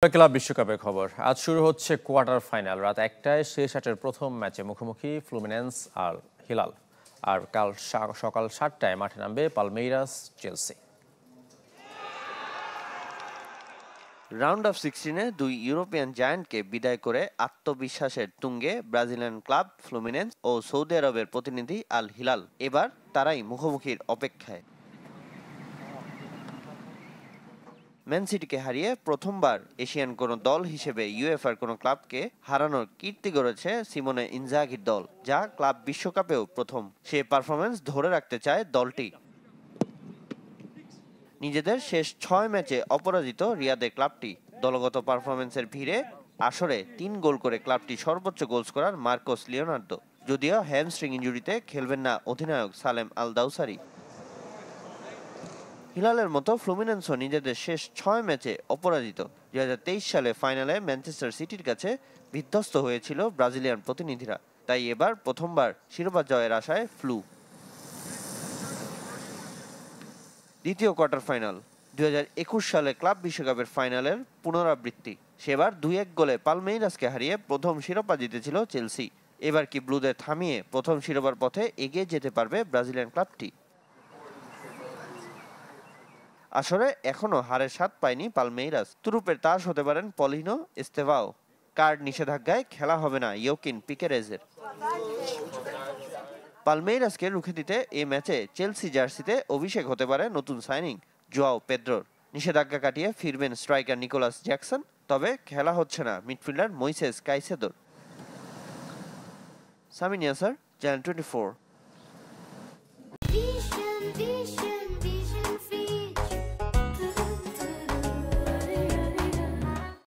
Club বিশ্বকাপের খবর আজ শুরু হচ্ছে কোয়ার্টার ফাইনাল রাত ১টায় শেষ আটের প্রথম ম্যাচে মুখোমুখি ফ্লুমিনেন্স আর হিলাল আর কাল সকাল ৭টায় মাঠে নামবে পালমেইরাস চেলসি। রাউন্ড অফ 16-এ দুই ইউরোপিয়ান জায়ান্টকে বিদায় করে আত্মবিশ্বাসের তুঙ্গে ব্রাজিলিয়ান ক্লাব ফ্লুমিনেন্স ও সৌদি আরবের প্রতিনিধি আল হিলাল এবার তারাই মুখোমুখির অপেক্ষায়। ম্যান সিটিকে হারিয়ে প্রথমবার এশিয়ান কোনো দল হিসেবে ইউএফার কোনো ক্লাবকে হারানোর কীর্তি গড়েছে সিমোনে ইনজাগির দল, যা ক্লাব বিশ্বকাপেও প্রথম। সে পারফরম্যান্স ধরে রাখতে চায় দলটি। নিজেদের শেষ ৬ ম্যাচে অপরাজিত রিয়াদে ক্লাবটি দলগত পারফরম্যান্সের ভিড়ে আসরে ৩ গোল করে ক্লাবটি সর্বোচ্চ গোল স্কোরার মার্কোস লিওনার্দো। যদিও হ্যামস্ট্রিং ইনজুরিতে খেলবেন না অধিনায়ক সালেম আল দাউসারি। হিলালের মতো ফ্লুমিনেন্সও নিজেদের শেষ ৬ ম্যাচে অপরাজিত। ২০২৩ সালে ফাইনালে ম্যানচেস্টার সিটির কাছে বিধ্বস্ত হয়েছিল ব্রাজিলিয়ান প্রতিনিধিরা, তাই এবার প্রথমবার শিরোপা জয়ের আশায় ফ্লু। দ্বিতীয় কোয়ার্টার ফাইনাল ২০২১ সালে ক্লাব বিশ্বকাপের ফাইনালের পুনরাবৃত্তি। সেবার ২-১ গোলে পালমেইরাসকে হারিয়ে প্রথম শিরোপা জিতেছিল চেলসি। এবার কি ব্লুদের থামিয়ে প্রথম শিরোপার পথে এগিয়ে যেতে পারবে ব্রাজিলিয়ান ক্লাবটি? আসলে এখনো হারের স্বাদ পায়নি পালমেইরাস। তুরুপের তাস হতে পারেন পলিনো এস্তেভাও। কার্ড নিষেধাজ্ঞায় খেলা হবে না ইয়োকিন পিকেরেজের। পালমেইরাসকে রুখে দিতে এই ম্যাচে চেলসি জার্সিতে অভিষেক হতে পারে নতুন সাইনিং জোয়াও পেদ্রোর। নিষেধাজ্ঞা কাটিয়ে ফিরবেন স্ট্রাইকার নিকোলাস জ্যাকসন। তবে খেলা হচ্ছে না মিডফিল্ডার মইসেস কাইসেদোর। সামিন ইয়াসার, চ্যানেল 24।